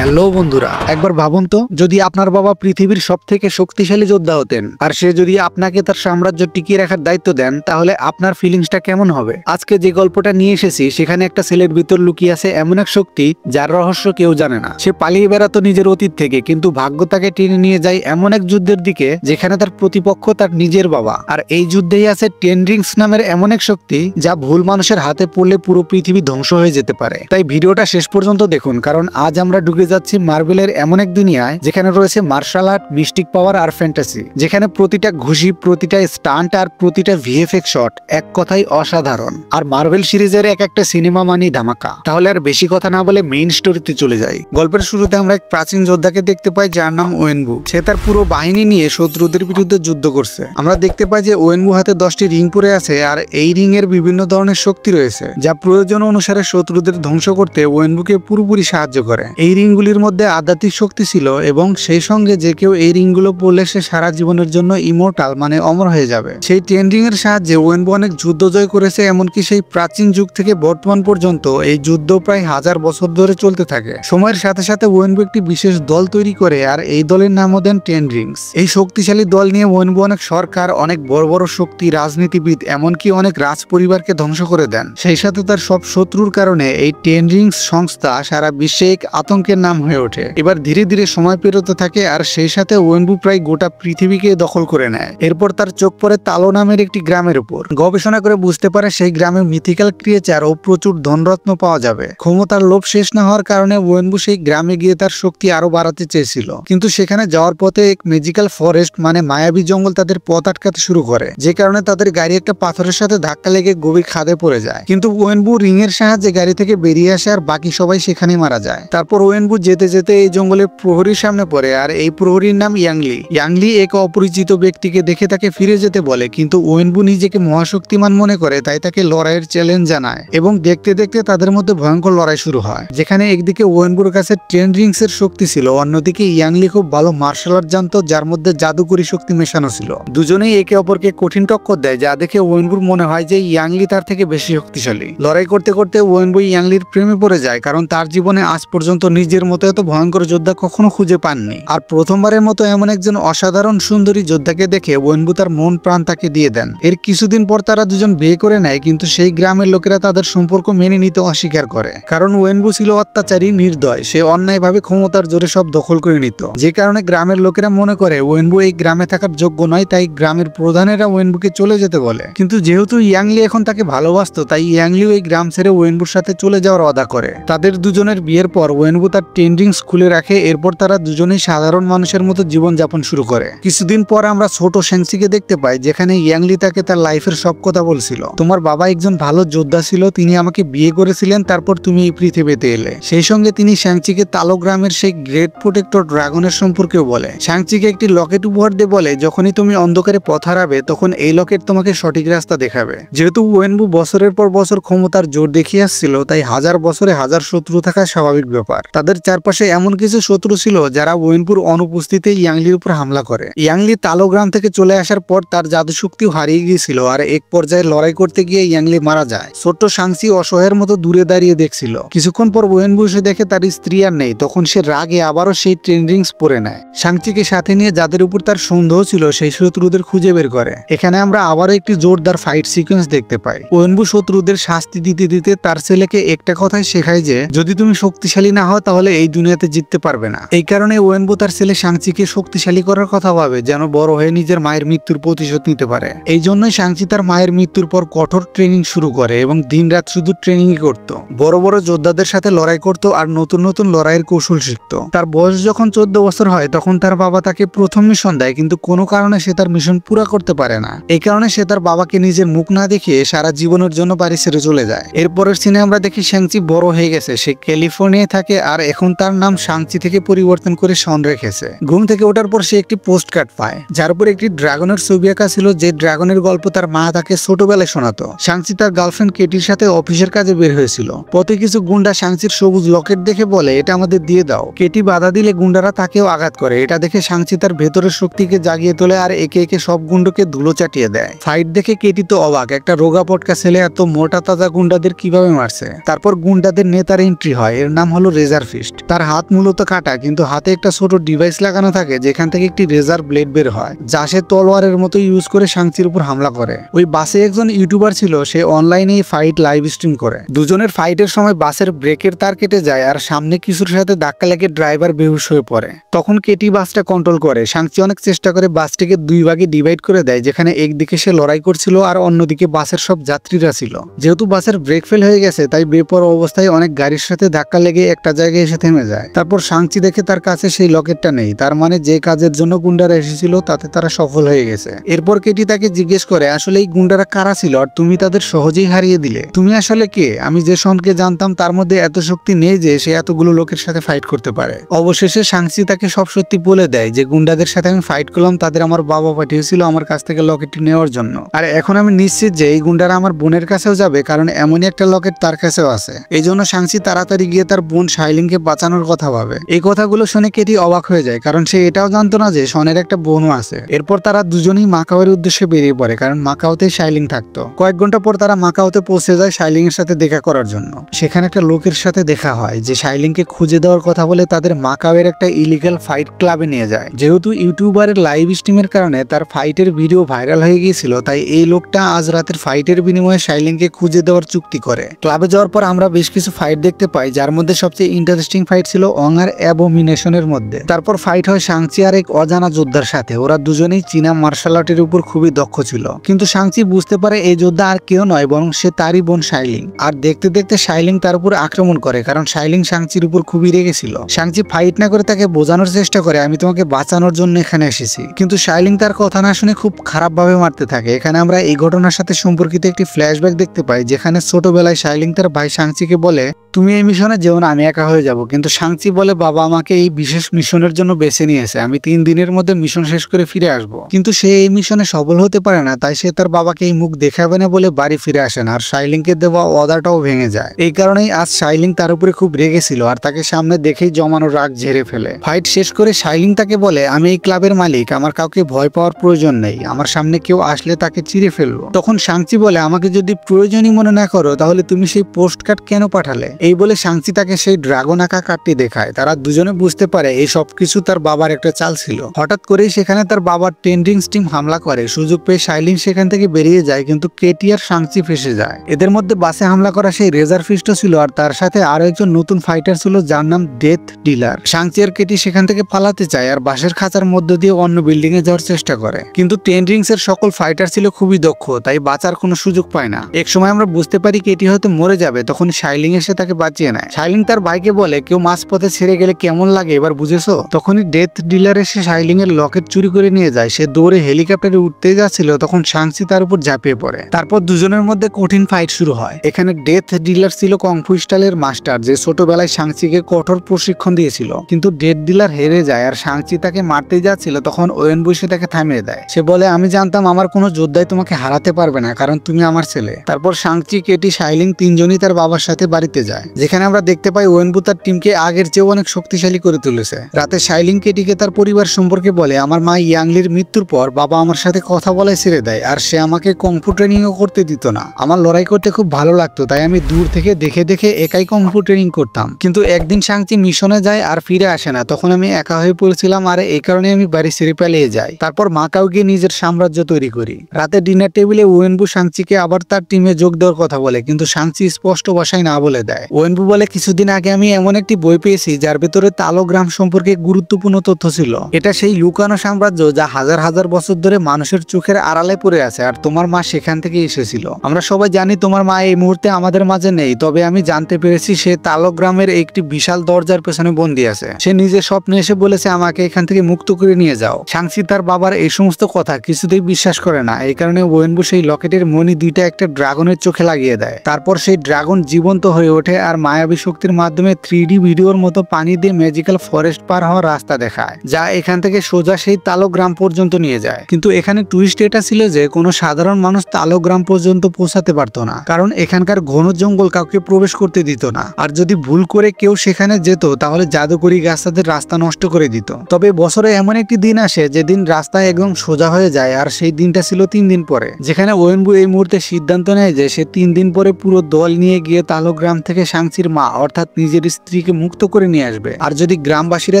Hello বন্ধুরা, একবার ভাবুন তো যদি আপনার বাবা পৃথিবীর সবথেকে শক্তিশালী যোদ্ধা হতেন আর সে যদি আপনাকে তার সাম্রাজ্য টিকিয়ে রাখার দায়িত্ব দেন, তাহলে আপনার ফিলিংসটা কেমন হবে? আজকে যে গল্পটা নিয়ে এসেছি সেখানে একটা ছেলের ভিতর লুকিয়ে আছে এমন এক শক্তি যার রহস্য কেউ জানে না। সে পালিয়ে বেড়াতো নিজের অতীত থেকে, কিন্তু ভাগ্য তাকে টেনে নিয়ে যায় এমন এক যুদ্ধের দিকে যেখানে তার প্রতিপক্ষ তার নিজের বাবা। আর এই যুদ্ধেই আছে টেন রিংস নামের এমন এক শক্তি যা ভুল মানুষের হাতে পড়লে পুরো পৃথিবী ধ্বংস হয়ে যেতে পারে। তাই ভিডিওটা শেষ পর্যন্ত দেখুন, কারণ আজ আমরা ঢুকে যাচ্ছি মার্বেলের এমন এক দুনিয়ায় যেখানে রয়েছে মার্শাল আর্ট, মিস্টিক পাওয়ার আর ফ্যান্টাসি, যেখানে প্রতিটা ঘুষি, প্রতিটা স্টান্ট আর প্রতিটা ভিএফএক্স শট এক কথাই অসাধারণ। আর মার্বেল সিরিজের এক একটা সিনেমা মানি ধামাকা। তাহলে আর বেশি কথা না বলে মেইন স্টোরিতে চলে যাই। গল্পের শুরুতে আমরা এক প্রাচীন যোদ্ধাকে দেখতে পাই যার নাম ওয়েনবু। সে তার পুরো বাহিনী নিয়ে শত্রুদের বিরুদ্ধে যুদ্ধ করছে। আমরা দেখতে পাই যে ওয়েনবু হাতে 10টি রিং পরে আছে, আর এই রিং এর বিভিন্ন ধরনের শক্তি রয়েছে যা প্রয়োজন অনুসারে শত্রুদের ধ্বংস করতে ওয়েনবুকে পুরোপুরি সাহায্য করে। এই রিংগুলির মধ্যে আধ্যাত্মিক শক্তি ছিল এবং সেই সঙ্গে যে কেউ এই রিংগুলো পরলে সে সারা জীবনের জন্য ইমোর্টাল মানে অমর হয়ে যাবে। সেই 10 রিং এর সাহায্যে ওয়েনবু অনেক যুদ্ধ জয় করেছে, এমনকি সেই প্রাচীন যুগ থেকে বর্তমান পর্যন্ত এই যুদ্ধ প্রায় 1000 বছর ধরে চলতে থাকে। সময়ের সাথে সাথে ওয়েনবু একটি বিশেষ দল তৈরি করে, আর এই দলের নামও দেন 10 রিংস। এই শক্তিশালী দল নিয়ে ওয়েনবু অনেক সরকার, অনেক বড় বড় শক্তি, রাজনীতিবিদ, এমনকি অনেক রাজ পরিবারকে ধ্বংস করে দেন। সেই সাথে তার সব শত্রুর কারণে এই 10 রিংস সংস্থা সারা বিশ্বে এক আতঙ্কের নাম হয়ে ওঠে। এবার ধীরে ধীরে সময় পেরোতে থাকে, আর সেই সাথে ওয়েনবু প্রায় গোটা পৃথিবীকে দখল করে নেয়। এরপর তার চোখ পড়ে তালো নামের একটি গ্রামের উপর। গবেষণা করে বুঝতে পারে সেই গ্রামে মিথিক্যাল ক্রিয়েচার ও প্রচুর ধনরত্ন পাওয়া যাবে। ক্ষমতার লোভ শেষ না হওয়ার কারণে ওয়েনবু সেই গ্রামে গিয়ে তার শক্তি আরো বাড়াতে চেয়েছিল, কিন্তু সেখানে যাওয়ার পথে এক ম্যাজিক্যাল ফরেস্ট মানে মায়াবী জঙ্গল তাদের পথ আটকাতে শুরু করে, যে কারণে তাদের গাড়ি একটা পাথরের সাথে ধাক্কা লেগে গভীর খাদে পড়ে যায়। কিন্তু ওয়েনবু রিং এর সাহায্যে গাড়ি থেকে বেরিয়ে আসে, আর বাকি সবাই সেখানে মারা যায়। তারপর ওয়েনবু যেতে যেতে এই জঙ্গলের প্রহরীর সামনে পড়ে, আর এই প্রহরীর নাম ইয়াংলি। ইয়াংলি এক অপরিচিত ব্যক্তিকে দেখে তাকে ফিরে যেতে বলে, কিন্তু ওয়েনবু নিজেকে মহাশক্তিমান মনে করে, তাই তাকে লড়াইয়ের চ্যালেঞ্জ জানায় এবং দেখতে দেখতে তাদের মধ্যে ভয়ঙ্কর লড়াই শুরু হয়, যেখানে একদিকে ওয়েনবুর কাছে 10 রিংস এর শক্তি ছিল, অন্যদিকে ইয়াংলি খুব ভালো মার্শাল আর্ট জানতো যার মধ্যে জাদুকরি শক্তি মেশানো ছিল। দুজনেই একে অপরকে কঠিন টক্কর দেয়, যা দেখে ওয়েনবুর মনে হয় যে ইয়াংলি তার থেকে বেশি শক্তিশালী। লড়াই করতে করতে ওয়েনবু ইয়াংলির প্রেমে পড়ে যায়, কারণ তার জীবনে আজ পর্যন্ত নিজের মতো এত ভয়ঙ্কর যোদ্ধা কখনো খুঁজে পাননি। আর প্রথমবারের মতো এমন একজন অসাধারণ সুন্দরী যোদ্ধাকে দেখে ওয়েনবু তার মন প্রাণ তাকে দিয়ে দেন। এর কিছুদিন পর তারা দুজন বিয়ে করে নেয়, কিন্তু সেই গ্রামের লোকেরা তাদের সম্পর্ক মেনে নিতে অস্বীকার করে, কারণ ওয়েনবু ছিল অত্যাচারী, নির্দয়। সে অন্যায়ভাবে ক্ষমতার জোরে সব দখল করে নিত, যে কারণে গ্রামের লোকেরা মনে করে ওয়েনবু এই গ্রামে থাকার যোগ্য নয়। তাই গ্রামের প্রধানেরা ওয়েনবুকে চলে যেতে বলে, কিন্তু যেহেতু ইয়াংলি এখন তাকে ভালোবাসতো, তাই ইয়াংলিও এই গ্রাম ছেড়ে ওয়েনবুর সাথে চলে যাওয়ার ওয়াদা করে। তাদের দুজনের বিয়ের পর ওয়েনবু তার 10 রিংস খুলে রাখে। এরপর তারা দুজনেই সাধারণ মানুষের মতো জীবন যাপন শুরু করে। কিছুদিন পর আমরা ছোট শ্যাংচিকে দেখতে পাই, যেখানে ইয়াংলি তাকে তার লাইফের সব কথা বলছিল। তোমার বাবা একজন ভালো যোদ্ধা ছিল, তিনি আমাকে বিয়ে করেছিলেন, তারপর তুমি এই পৃথিবীতে এলে। সেই সঙ্গে তিনি শ্যাংচিকে তালো গ্রামের সেই গ্রেট প্রোটেক্টর ড্রাগনের সম্পর্কেও বলে। শ্যাংচিকে একটি লকেট উপহার দিয়ে বলে, যখনই তুমি অন্ধকারে পথ হারাবে তখন এই লকেট তোমাকে সঠিক রাস্তা দেখাবে। যেহেতু ওয়েনবু বছরের পর বছর ক্ষমতার জোর দেখিয়ে আসছিল, তাই 1000 বছরে 1000 শত্রু থাকা স্বাভাবিক ব্যাপার। তাদের চারপাশে এমন কিছু শত্রু ছিল যারা ওয়েনবুর অনুপস্থিতিতে ইয়াংলির উপর হামলা করে। ইয়াংলি তালো গ্রাম থেকে চলে আসার পর তার জাদু শক্তিও হারিয়ে গিয়েছিল, আর এক পর্যায়ে লড়াই করতে গিয়ে ইয়াংলি মারা যায়। ছোট্ট শাংচি অসহায়ের মতো দূরে দাঁড়িয়ে দেখছিল। কিছুক্ষণ পর ওয়েনবু এসে দেখে তার স্ত্রী আর নেই, তখন সে রাগে আবারও সেই 10 রিংস পরে নেয়। শাংচিকে সাথে নিয়ে যাদের উপর তার সন্দেহ ছিল সেই শত্রুদের খুঁজে বের করে। এখানে আমরা আবারও একটি জোরদার ফাইট সিকোয়েন্স দেখতে পাই। ওয়েনবু শত্রুদের শাস্তি দিতে দিতে তার ছেলেকে একটা কথাই শেখায় যে যদি তুমি শক্তিশালী না হও তাহলে এই দুনিয়াতে জিততে পারবে না। এই কারণে ওয়েনবু তার ছেলে শাংচিকে শক্তিশালী করার কথা ভাবে, যেন বড় হয়ে নিজের মায়ের মৃত্যুর প্রতিশোধ নিতে পারে। এই জন্যই শাংচি তার মায়ের মৃত্যুর পর কঠোর ট্রেনিং শুরু করে এবং দিনরাত শুধু ট্রেনিংই করত। বড় বড় যোদ্ধাদের সাথে লড়াই করত আর নতুন নতুন লড়াইয়ের কৌশল শিখত। তার বয়স যখন 14 বছর হয় তখন তার বাবা তাকে প্রথম মিশন দেয়, কিন্তু কোনো কারণে সে তার মিশন পুরো করতে পারে না। এই কারণে সে তার বাবাকে নিজের মুখ না দেখিয়ে সারা জীবনের জন্য বাড়ি ছেড়ে চলে যায়। এরপরের সিনে আমরা দেখি শ্যাংচি বড় হয়ে গেছে। সে ক্যালিফোর্নিয়ায় থাকে, আর এখন তার নাম শাংচি থেকে পরিবর্তন করে শন রেখেছে। ঘুম থেকে ওঠার পর সে একটি পোস্ট কার্ড পায়, যার উপর একটি ড্রাগনের ছবি আঁকা ছিল, যে ড্রাগনের গল্প তার মা তাকে ছোটবেলায় শোনাতো। শাংচি তার গার্লফ্রেন্ড কেটির সাথে অফিসের কাজে বের হয়েছিল। পথে কিছু গুন্ডা শাংচির সবুজ লকেট দেখে বলে, এটা আমাদের দিয়ে দাও। কেটি বাধা দিলে গুন্ডারা তাকেও আঘাত করে। এটা দেখে শাংচি তার ভেতরের শক্তিকে জাগিয়ে তোলে, আর একে একে সব গুন্ডকে ধুলো চাটিয়ে দেয়। ফাইট দেখে কেটি তো অবাক, একটা রোগা পটকা ছেলে এত মোটা তাজা গুন্ডাদের কিভাবে মারছে। তারপর গুন্ডাদের নেতার এন্ট্রি হয়, এর নাম হলো রেজার ফিশ। আর্টিস্ট। তার হাত মূলত কাটা, কিন্তু হাতে একটা ছোট ডিভাইস লাগানো থাকে যেখান থেকে একটি রেজার ব্লেড বের হয়, যা সে তলোয়ারের মতো ইউজ করে শাংচির উপর হামলা করে। ওই বাসে একজন ইউটিউবার ছিল, সে অনলাইনে ফাইট লাইভ স্ট্রিম করে। দুজনের ফাইটের সময় বাসের ব্রেকের তার কেটে যায় আর সামনে কিছুর সাথে ধাক্কা লেগে ড্রাইভার বেহুশ হয়ে পড়ে। তখন কেটি বাসটা কন্ট্রোল করে। শাংচি অনেক চেষ্টা করে বাসটিকে দুই ভাগে ডিভাইড করে দেয়, যেখানে একদিকে সে লড়াই করছিল আর অন্যদিকে বাসের সব যাত্রীরা ছিল। যেহেতু বাসের ব্রেক ফেল হয়ে গেছে, তাই বেপরোয়া অবস্থায় অনেক গাড়ির সাথে ধাক্কা লেগে একটা জায়গায় এসে থেমে যায়। তারপর শাংচি দেখে তার কাছে সেই লকেটটা নেই, তার মানে যে কাজের জন্য গুন্ডারা এসেছিল তাতে তারা সফল হয়ে গেছে। এরপর কেটি তাকে জিজ্ঞেস করে, আসলে এই গুন্ডারা কারা ছিল আর তুমি তাদের সহজেই হারিয়ে দিলে? তুমি আসলে কে? আমি যে শনকে জানতাম তার মধ্যে এত শক্তি নেই যে সে এতগুলো লোকের সাথে ফাইট করতে পারে। অবশেষে শাংচি তাকে সব সত্যি বলে দেয় যে গুন্ডাদের সাথে আমি ফাইট করলাম, তাদের আমার বাবা পাঠিয়েছিল আমার কাছ থেকে লকেটটি নেওয়ার জন্য। আর এখন আমি নিশ্চিত যে এই গুন্ডারা আমার বোনের কাছেও যাবে, কারণ এমনই একটা লকেট তার কাছেও আছে। এই জন্য শাংচি তাড়াতাড়ি গিয়ে তার বোন শাইলিংকে বাঁচানোর কথা ভাবে। এই কথাগুলো শুনে কেটি অবাক হয়ে যায়, কারণ সে এটাও জানতো না যে শনের একটা বোনও আছে। এরপর তারা দুজনেই মাকাওয়ের উদ্দেশ্যে বেরিয়ে পড়ে, কারণ মাকাওতে শাইলিং থাকতো। কয়েক ঘন্টা পর তারা মাকাওতে পৌঁছে যায় শাইলিং এর সাথে দেখা করার জন্য। সেখানে একটা লোকের সাথে দেখা হয় যে শাইলিংকে খুঁজে দেওয়ার কথা বলে তাদের মাকাওয়ের একটা ইলিগাল ফাইট ক্লাবে নিয়ে যায়। যেহেতু ইউটিউবারের লাইভ স্ট্রিমের কারণে তার ফাইটের ভিডিও ভাইরাল হয়ে গিয়েছিল, তাই এই লোকটা আজ রাতের ফাইটের বিনিময়ে শাইলিংকে খুঁজে দেওয়ার চুক্তি করে। ক্লাবে যাওয়ার পর আমরা বেশ কিছু ফাইট দেখতে পাই, যার মধ্যে সবচেয়ে ইন্টারেস্টিং ফাইট ছিল অং আর অ্যাবোমিনেশনের মধ্যে। তারপর ফাইট হয় শাংচি আর এক অজানা যোদ্ধার সাথে। ওরা দুজনেই চীনা মার্শাল আর্টের উপর খুবই দক্ষ ছিল, কিন্তু শাংচি বুঝতে পারে এই যোদ্ধা আর কেউ নয় বরং সে তারই বোন শাইলিং। আর দেখতে দেখতে শাইলিং তার উপর আক্রমণ করে, কারণ শাইলিং শাংচির উপর খুবই রেগেছিল। শাংচি ফাইট না করে তাকে বোঝানোর চেষ্টা করে, আমি তোমাকে বাঁচানোর জন্য এখানে এসেছি, কিন্তু শাইলিং তার কথা না শুনে খুব খারাপ ভাবে মারতে থাকে। এখানে আমরা এই ঘটনার সাথে সম্পর্কিত একটি ফ্ল্যাশব্যাক দেখতে পাই, যেখানে ছোটবেলায় শাইলিং তার ভাই শাংচিকে বলে, তুমি এই মিশনে যেও না, আমি একা হয়ে যাব। কিন্তু শাংচি বলে, বাবা আমাকে এই বিশেষ মিশনের জন্য বেছে নিয়েছে, আমি 3 দিনের মধ্যে মিশন শেষ করে ফিরে আসব। কিন্তু সে এই মিশনে সফল হতে পারে না, তাই সে তার বাবাকে এই মুখ দেখাবে না বলে বাড়ি ফিরে আসে না, আর শাইলিংকে দেওয়া ওয়াদাটাও ভেঙে যায়। এই কারণেই আজ শাইলিং তার উপরে খুব রেগেছিল আর তাকে সামনে দেখেই জমানো রাগ ঝেড়ে ফেলে। ফাইট শেষ করে শাইলিং তাকে বলে, আমি এই ক্লাবের মালিক, আমার কাউকে ভয় পাওয়ার প্রয়োজন নেই, আমার সামনে কেউ আসলে তাকে চিরে ফেলবো। তখন শাংচি বলে, আমাকে যদি প্রয়োজনই মনে না করো তাহলে তুমি সেই পোস্ট কার্ড কেন পাঠালে? এই বলে শাংচি তাকে সেই ড্রাগন আঁকা কার্ডটি দেখায়। তারা দুজনে বুঝতে পারে এই সবকিছু তার বাবার একটা চাল ছিল। হঠাৎ করেই সেখানে তার বাবার টেন্ডিং স্টিম হামলা করে। সুযোগ পেয়ে শাইলিং সেখান থেকে বেরিয়ে যায়, কিন্তু কেটি আর শাংচি ফেসে যায়। এদের মধ্যে বাসে হামলা করা সেই রেজার ফিস্টও ছিল, আর তার সাথে আরো একজন নতুন ফাইটার ছিল যার নাম ডেথ ডিলার। শাংচি আর কেটি সেখান থেকে পালাতে চায় আর বাসের খাঁচার মধ্য দিয়ে অন্য বিল্ডিং এ যাওয়ার চেষ্টা করে, কিন্তু টেন্ডিংস এর সকল ফাইটার ছিল খুবই দক্ষ, তাই বাঁচার কোনো সুযোগ পায় না। এক সময় আমরা বুঝতে পারি কেটি হয়তো মরে যাবে, তখন শাইলিং এসে তাকে বাঁচিয়ে নেয়। শাইলিং তার ভাইকে বলে, কেউ মাঝপথে ছেড়ে গেলে কেমন লাগে এবার বুঝেছো? তখনই ডেথ ডিলার এসে শাইলিং এর লকেট চুরি করে নিয়ে যায়। সে দৌড়ে হেলিকপ্টারে উঠতে যাচ্ছিল, তখন শাংচি তার উপর ঝাঁপিয়ে পড়ে। তারপর দুজনের মধ্যে কঠিন ফাইট শুরু হয়। এখানে ডেথ ডিলার ছিল কংফু স্টাইলের মাস্টার, যে ছোটবেলায় শাংচিকে কঠোর প্রশিক্ষণ দিয়েছিল, কিন্তু ডেথ ডিলার হেরে যায় আর শাংচি তাকে মারতে যাচ্ছিল, তখন ওয়েন বুশে তাকে থামিয়ে দেয়। সে বলে, আমি জানতাম আমার কোনো যোদ্ধাই তোমাকে হারাতে পারবে না, কারণ তুমি আমার ছেলে। তারপর শাংচি, কেটি, শাইলিং তিনজনই তার বাবার সাথে বাড়িতে যায়, যেখানে আমরা দেখতে পাই ওয়েনবু তার টিমকে আগের চেয়েও অনেক শক্তিশালী করে তুলেছে। রাতে শাইলিং কেটিকে তার পরিবার সম্পর্কে বলে, আমার মা ইয়াংলির মৃত্যুর পর বাবা আমার সাথে কথা বলে ছেড়ে দেয়, আর সে আমাকে কংফু ট্রেনিংও করতে দিত না। আমার লড়াই করতে খুব ভালো লাগতো, তাই আমি দূর থেকে দেখে দেখে একাই কংফু ট্রেনিং করতাম। কিন্তু একদিন শাংচি মিশনে যায় আর ফিরে আসে না, তখন আমি একা হয়ে পড়েছিলাম, আর এই কারণে আমি বাড়ি ছেড়ে পালিয়ে যাই। তারপর মাকাও গিয়ে নিজের সাম্রাজ্য তৈরি করি। রাতে ডিনার টেবিলে ওয়েনবু শাংচিকে আবার তার টিমে যোগ দেওয়ার কথা বলে, কিন্তু শাংচি স্পষ্ট ভাষায় না বলে দেয়। ওয়েনবু বলে, কিছুদিন আগে আমি এমন একটি বই পেয়েছি যার ভেতরে তালো গ্রাম সম্পর্কে গুরুত্বপূর্ণ তথ্য ছিল। এটা সেই লুকানো সাম্রাজ্য যা হাজার হাজার বছর ধরে মানুষের চোখের আড়ালে পড়ে আছে, আর তোমার মা সেখান থেকে এসেছিল। আমরা সবাই জানি তোমার মা এই মুহূর্তে আমাদের মাঝে নেই, তবে আমি জানতে পেরেছি সে তালো গ্রামের একটি বিশাল দরজার পেছনে বন্দী আছে। সে নিজের স্বপ্নে এসে বলেছে আমাকে এখান থেকে মুক্ত করে নিয়ে যাও। শাংচি তার বাবার এই সমস্ত কথা কিছুতেই বিশ্বাস করে না, এই কারণে ওয়েনবু সেই লকেটের মণি দুইটা একটা ড্রাগনের চোখে লাগিয়ে দেয়। তারপর সেই ড্রাগন জীবন্ত হয়ে ওঠে আর মায়াবী শক্তির মাধ্যমে 3D ভিডিওর মতো পানি দিয়ে ম্যাজিক্যাল ফরেস্ট পার হওয়ার রাস্তা দেখায়, যা এখান থেকে সোজা সেই তালো গ্রাম পর্যন্ত নিয়ে যায়। কিন্তু এখানে টুইস্ট এটা ছিল যে কোনো সাধারণ মানুষ তালো গ্রাম পর্যন্ত পৌঁছাতে পারতো না, কারণ এখানকার ঘন জঙ্গল কাউকে প্রবেশ করতে দিত না, আর যদি ভুল করে কেউ সেখানে যেত তাহলে জাদুকরি গাছ তাদের রাস্তা নষ্ট করে দিত। তবে বছরে এমন একটি দিন আসে যেদিন রাস্তা একদম সোজা হয়ে যায়, আর সেই দিনটা ছিল 3 দিন পরে, যেখানে ওয়েনবু এই মুহূর্তে সিদ্ধান্ত নেয় যে সে 3 দিন পরে পুরো দল নিয়ে গিয়ে তালো গ্রাম থেকে শাংচির মা অর্থাৎ নিজের স্ত্রীকে মুক্ত করে নিয়ে আসবে, আর যদি গ্রামবাসীরা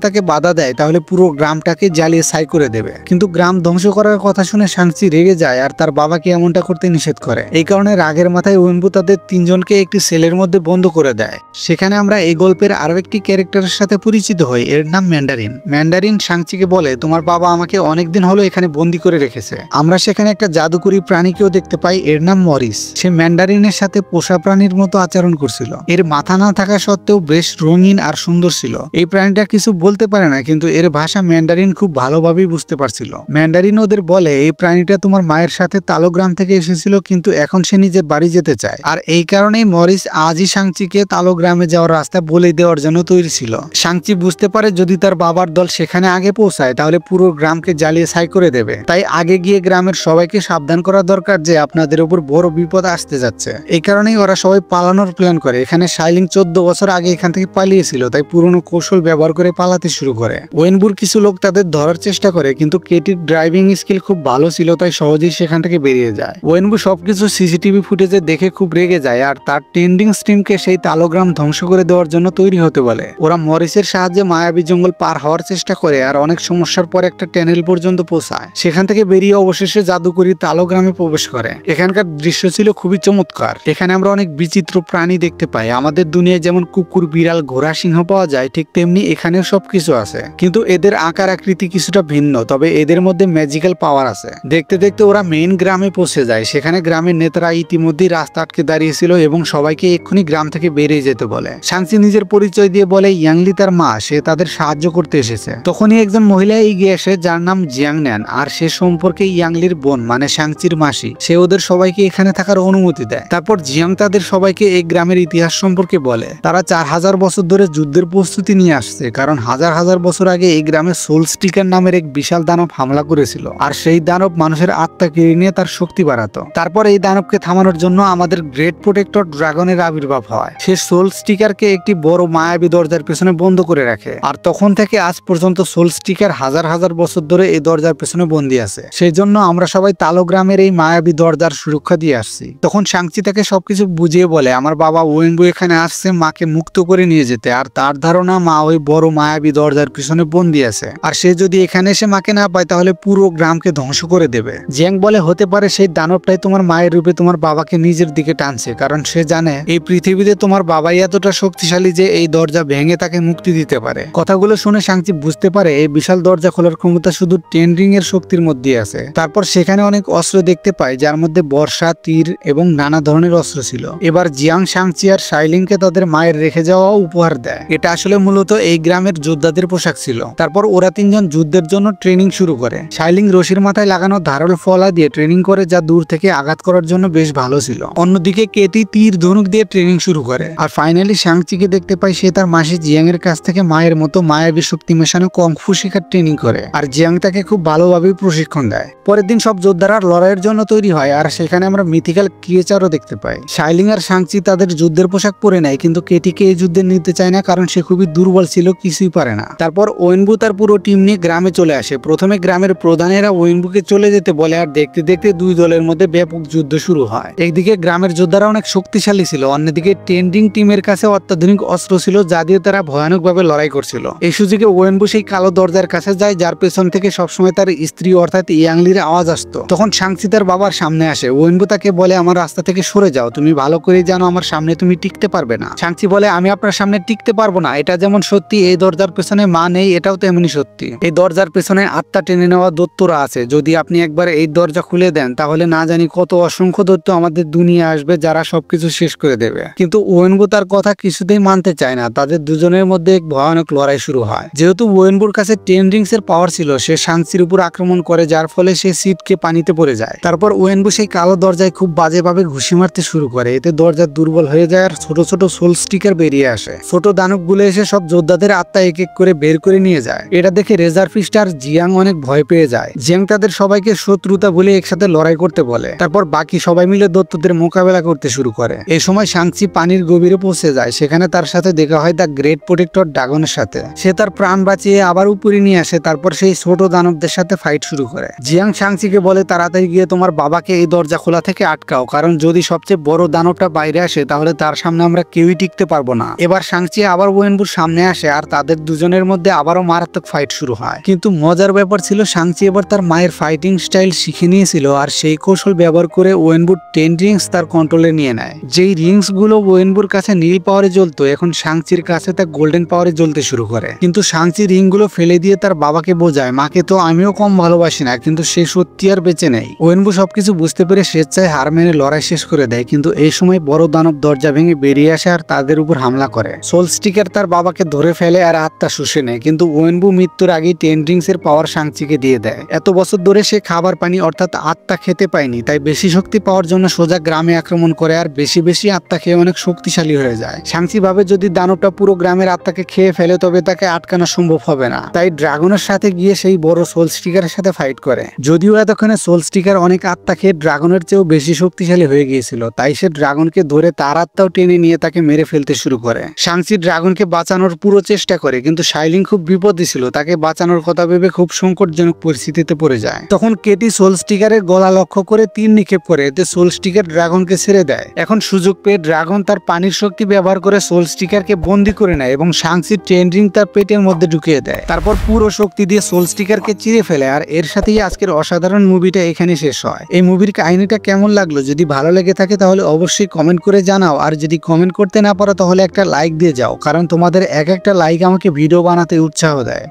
তাকে বাধা দেয় তাহলে পুরো গ্রামটাকে জ্বালিয়ে ছাই করে দেবে। কিন্তু গ্রাম ধ্বংস করার কথা শুনে শাংচি রেগে যায় আর তার বাবাকে এমনটা করতে নিষেধ করে। এই কারণে রাগের মাথায় ওয়েনবু তাদের তিনজনকে একটি সেলের মধ্যে বন্ধ করে দেয়। সেখানে আমরা এই গল্পের আরো একটি ক্যারেক্টারের সাথে পরিচিত হই, এর নাম ম্যান্ডারিন। ম্যান্ডারিন শাংচিকে বলে, তোমার বাবা আমাকে অনেকদিন হলো এখানে বন্দি করে রেখেছে। আমরা সেখানে একটা জাদুকরী প্রাণীকেও দেখতে পাই, এর নাম মরিস। সে ম্যান্ডারিনের সাথে পোষা প্রাণীর মতো আচরণ করছিল। এর মাথা না থাকা সত্ত্বেও বেশ রঙিন আর সুন্দর ছিল। এই প্রাণীটা কিছু বলতে পারে না, কিন্তু এর ভাষা ম্যান্ডারিন খুব ভালোভাবেই বুঝতে পারছিল। ম্যান্ডারিন ওদের বলে, এই প্রাণীটা তোমার মায়ের সাথে তালোগ্রাম থেকে এসেছিল, কিন্তু এখন সে নিজের বাড়ি যেতে চায়। আর এই কারণেই মরিস আজই শাংচিকে তালোগ্রামে যাওয়ার রাস্তা বলে দেওয়ার জন্য তৈরি ছিল। শাংচি বুঝতে পারে যদি তার বাবার দল সেখানে আগে পৌঁছায় তাহলে পুরো গ্রামকে জ্বালিয়ে ছাই করে দেবে। তাই আগে গিয়ে গ্রামের সবাইকে সাবধান করা দরকার যে আপনাদের উপর বড় বিপদ আসতে যাচ্ছে। এই কারণেই ওরা সবাই পালানোর প্ল্যান করে। এখানে শাইলিং 14 বছর আগে এখান থেকে পালিয়েছিল, তাই পুরনো কৌশল ব্যবহার করে পালাতে শুরু করে। ওয়েনবুর কিছু লোক তাদের ধরার চেষ্টা করে, কিন্তু কেটির ড্রাইভিং স্কিল খুব ভালো ছিল, তাই সহজেই সেখান থেকে বেরিয়ে যায়। ওয়েনবু সবকিছু সিসিটিভি ফুটেজে দেখে খুব রেগে যায় আর তার টেন্ডিং স্ট্রিমকে সেই তালোগ্রাম ধ্বংস করে দেওয়ার জন্য তৈরি হতে বলে। ওরা মরিসের সাহায্যে মায়াবী জঙ্গল পার হওয়ার চেষ্টা করে আর অনেক সমস্যার পর একটা টানেল পর্যন্ত পৌঁছায়। সেখান থেকে বেরিয়ে অবশেষে জাদুকরি তালোগ্রামে প্রবেশ করে। এখানকার দৃশ্য ছিল খুবই চমৎকার। এখানে আমরা অনেক বিচিত্র প্রাণী দেখতে পাই। আমাদের দুনিয়ায় যেমন কুকুর, বিড়াল, ঘোড়া, সিংহ পাওয়া যায়, ঠিক তেমনি এখানেও সবকিছু আছে, কিন্তু এদের আকার আকৃতি কিছুটা ভিন্ন। তবে এদের মধ্যে ম্যাজিক্যাল পাওয়ার আছে। দেখতে দেখতে ওরা মেইন গ্রামে পৌঁছে যায়। সেখানে গ্রামের নেতারা ইতিমধ্যেই রাস্তা আটকে দাঁড়িয়েছিল এবং সবাইকে এক্ষুনি গ্রাম থেকে বেরিয়ে যেতে বলে। শাংচি নিজের পরিচয় দিয়ে বলে ইয়াংলি তার মা, সে তাদের সাহায্য করতে এসেছে। তখনই একজন মহিলা এগিয়ে আসে যার নাম জিয়াং নেন, আর সে সম্পর্কে ইয়াংলির বোন মানে শাংচির মাসি। সে ওদের সবাইকে এখানে থাকার অনুমতি দেয়। তারপর জিয়াং তাদের সবাইকে এই গ্রামের ইতিহাস সম্পর্কে বলে। তারা 4000 বছর ধরে যুদ্ধের প্রস্তুতি নিয়ে আসছে, কারণ হাজার হাজার বছর আগে এই গ্রামে সোল স্টিকার নামের এক বিশাল দানব হামলা করেছিল, আর সেই দানব মানুষের আত্মা কেড়ে নিয়ে তার শক্তি বাড়াতো। তারপর এই দানবকে থামানোর জন্য আমাদের গ্রেট প্রোটেক্টর ড্রাগনের আবির্ভাব হয়। সে সোল স্টিকারকে একটি বড় মায়াবী দরজার পেছনে বন্ধ করে রাখে, আর তখন থেকে আজ পর্যন্ত সোল স্টিকার হাজার হাজার বছর ধরে এই দরজার পেছনে বন্দী আছে। সেই জন্য আমরা সবাই তালোগ্রামের এই মায়াবী দরজার সুরক্ষা দিয়ে আসছি। তখন শাংচি তাকে সবকিছু বুঝিয়ে বলে, আমার বাবা ওয়েনবু এখানে আসছে মাকে মুক্ত করে নিয়ে যেতে, আর তার ধারণা মা ওই বড় মায়াবী দরজার পিছনে বন্দী আছে, আর সে যদি এখানে এসে মাকে না পায় তাহলে পুরো গ্রামকে ধ্বংস করে দেবে। জিয়াং বলে, হতে পারে সেই দানবটাই তোমার মায়ের রূপে তোমার বাবাকে নিজের দিকে টানছে, কারণ সে জানে এই পৃথিবীতে তোমার বাবাই এতটা শক্তিশালী যে এই দরজা ভেঙে তাকে মুক্তি দিতে পারে। কথাগুলো শুনে শাংচি বুঝতে পারে এই বিশাল দরজা খোলার ক্ষমতা শুধু টেন্ডিং এর শক্তির মধ্যে আছে। তারপর সেখানে অনেক অস্ত্র দেখতে পায়, যার মধ্যে বর্ষা, তীর এবং নানা ধরনের অস্ত্র ছিল। এবার জিয়াং শাংচি আর শাইলিংকে তাদের মায়ের রেখে যাওয়া উপহার দেয়। এটা আসলে মূলত এই গ্রামের যোদ্ধাদের পোশাক ছিল। তারপর ওরা তিনজন যুদ্ধের জন্য ট্রেনিং শুরু করে। শাইলিং রশির মাথায় লাগানো ধারাল ফলা দিয়ে ট্রেনিং করে, যা দূর থেকে আঘাত করার জন্য বেশ ভালো ছিল। অন্যদিকে কেটি তীর ধনুক দিয়ে ট্রেনিং শুরু করে। আর ফাইনালি শাংচিকে দেখতে পাই, সে তার মাসি জিয়াং এর কাছ থেকে মায়ের মতো মায়াবী শক্তি মেশানো কংফু শেখার ট্রেনিং করে, আর জিয়াং তাকে খুব ভালোভাবে প্রশিক্ষণ দেয়। পরের দিন সব যোদ্ধারা লড়াইয়ের জন্য তৈরি হয়, আর সেখানে আমরা মিথিক্যাল ক্রিয়েচারও দেখতে পাই। শাইলিং আর শাংচি তাদের যুদ্ধের পোশাক পরে নেয়, কিন্তু কেটিকে এই যুদ্ধে নিতে চায় না, কারণ সে খুবই দুর্বল ছিল, কিছুই পারে না। তারপর ওয়েনবু তার পুরো টিম নিয়ে গ্রামে চলে আসে। প্রথমে গ্রামের প্রধানেরা ওয়েনবুকে চলে যেতে বলে, আর দেখতে দেখতে দুই দলের মধ্যে ব্যাপক যুদ্ধ শুরু হয়। একদিকে গ্রামের যোদ্ধারা অনেক শক্তিশালী ছিল, অন্যদিকে টেন্ডিং টিমের কাছে অত্যাধুনিক অস্ত্র ছিল, যা দিয়ে তারা ভয়ানকভাবে লড়াই করছিল। এই সুযোগে ওয়েনবু সেই কালো দরজার কাছে যায়, যার পেছন থেকে সবসময় তার স্ত্রী অর্থাৎ ইয়াংলির আওয়াজ আসতো। তখন শাংচি তার বাবার সামনে আসে। ওয়েনবু তাকে বলে, আমার রাস্তা থেকে সরে যাও, তুমি ভালো করে জানো আমার সামনে তুমি টিকতে পারবে না। শাংচি বলে, আমি আপনার সামনে টিকতে পারবো না, এটা যেমন সত্যি এই দরজার পেছনে মা নেই, এটাও তেমনি সত্যি। এই দরজার পেছনে আত্মা টেনে নেওয়া দৈত্যরা আছে। যদি আপনি একবার এই দরজা খুলে দেন তাহলে না জানি কত অসংখ্য দৈত্য আমাদের দুনিয়া আসবে, যারা সবকিছু শেষ করে দেবে। কিন্তু ওয়েনবু তার কথা কিছুতেই মানতে চায় না। তাদের দুজনের মধ্যে এক ভয়ানক লড়াই শুরু হয়। যেহেতু ওয়েনবুর কাছে 10 রিংস এর পাওয়ার ছিল, সে শাংচির উপর আক্রমণ করে, যার ফলে সে সিটকে পানিতে পড়ে যায়। তারপর ওয়েনবু সেই কালো দরজায় খুব বাজেভাবে ঘুষি মারতে শুরু করে। এতে দরজা দুর্বল হয়ে যায় আর ছোট ছোট সোল স্টিকার বেরিয়ে আসে। ছোট দানবগুলো এসে সব যোদ্ধাদের আত্মা এক এক করে বের করে নিয়ে যায়। এটা দেখে রেজার ফিস্ট আর জিয়াং অনেক ভয় পেয়ে যায়। জিয়াং তাদের সবাইকে শত্রুতা বলে একসাথে লড়াই করতে বলে। তারপর বাকি সবাই মিলে দৈত্যদের মোকাবেলা করতে শুরু করে। এই সময় শাংচি পানির গভীরে পৌঁছে যায়। সেখানে তার সাথে দেখা হয় দ্য গ্রেট প্রোটেক্টর ড্রাগনের সাথে। সে তার প্রাণ বাঁচিয়ে আবার উপরে নিয়ে আসে। তারপর সেই ছোট দানবদের সাথে ফাইট শুরু করে। জিয়াং শাংচিকে বলে, তাড়াতাড়ি গিয়ে তোমার বাবাকে এই দরজা খোলা থেকে আটকাও, কারণ যদি সবচেয়ে বড় দানবটা বাইরে আসে তাহলে তার সামনে সামনে আমরা কেউই টিকতে পারবো না। এবার সাংচি আবার ওয়েনবুর সামনে আসে আর তাদের দুজনের মধ্যে আবারও মারাত্মক ফাইট শুরু হয়। কিন্তু মজার ব্যাপার ছিল সাংচি এবার তার মায়ের ফাইটিং স্টাইল শিখে নিয়েছিল আর সেই কৌশল ব্যবহার করে ওয়েনবুর 10 রিংস তার কন্ট্রোলে নিয়ে নেয়। যেই রিংস গুলো ওয়েনবুর কাছে নীল পাওয়ারে জ্বলতো এখন সাংচির কাছে তা গোল্ডেন পাওয়ারে জ্বলতে শুরু করে। কিন্তু সাংচি রিং গুলো ফেলে দিয়ে তার বাবাকে বোঝায়, মাকে তো আমিও কম ভালোবাসি না, কিন্তু সে সত্যি আর বেঁচে নেই। ওয়েনবু সবকিছু বুঝতে পেরে স্বেচ্ছায় হার মেনে লড়াই শেষ করে দেয়। কিন্তু এই সময় বড় দানব দরজা ভেঙে বেরিয়ে আসে আর তাদের উপর হামলা করে। সোল স্টিকার তার বাবাকে ধরে ফেলে আর আত্মা শুষে নেয়। কিন্তু ওয়েনবু মৃত্যুর আগেই 10 রিংস এর পাওয়ার সাংচিকে দিয়ে দেয়। এত বছর ধরে সে খাবার পানি অর্থাৎ আত্মা খেতে পায়নি, তাই বেশি শক্তি পাওয়ার জন্য সোজা গ্রামে আক্রমণ করে আর বেশি বেশি আত্মা খেয়ে অনেক শক্তিশালী হয়ে যায়। সাংচি ভাবে যদি দানবটা পুরো গ্রামের আত্মাকে খেয়ে ফেলে তবে তাকে আটকানো সম্ভব হবে না, তাই ড্রাগনের সাথে গিয়ে সেই বড় সোল স্টিকারের সাথে ফাইট করে। যদিও এতক্ষণে সোল স্টিকার অনেক আত্মা খেয়ে ড্রাগনের চেয়েও বেশি শক্তিশালী হয়ে গিয়েছিল, তাই সে ড্রাগনকে ধরে তার আত্মাও টেনে নিয়ে তাকে মেরে ফেলতে শুরু করে। সাংচি ড্রাগনকে বাঁচানোর পুরো চেষ্টা করে, কিন্তু শাইলিং খুব বিপদে ছিল, তাকে বাঁচানোর কথা ভেবে খুব সংকটজনক পরিস্থিতিতে পড়ে যায়। তখন কেটি সোল স্টিকারের গলা লক্ষ্য করে তীর নিক্ষেপ করে, এতে সোল স্টিকার ড্রাগনকে ছেড়ে দেয়। এখন সুযোগ পেয়ে ড্রাগন তার পানির শক্তি ব্যবহার করে সোল স্টিকারকে বন্দি করে নেয় এবং সাংচির 10 রিং তার পেটের মধ্যে ঢুকিয়ে দেয়। তারপর পুরো শক্তি দিয়ে সোল স্টিকারকে চিরে ফেলে। আর এর সাথেই আজকের অসাধারণ মুভিটা এখানে শেষ হয়। এই মুভির কাহিনীটা কেমন লাগলো যদি ভালো লেগে থাকে তাহলে অবশ্যই কমেন্ট করে জানাও, আর যদি কমেন্ট করতে না পারো তাহলে একটা লাইক দিয়ে যাও, কারণ তোমাদের এক একটা লাইক আমাকে ভিডিও বানাতে উৎসাহ দেয়।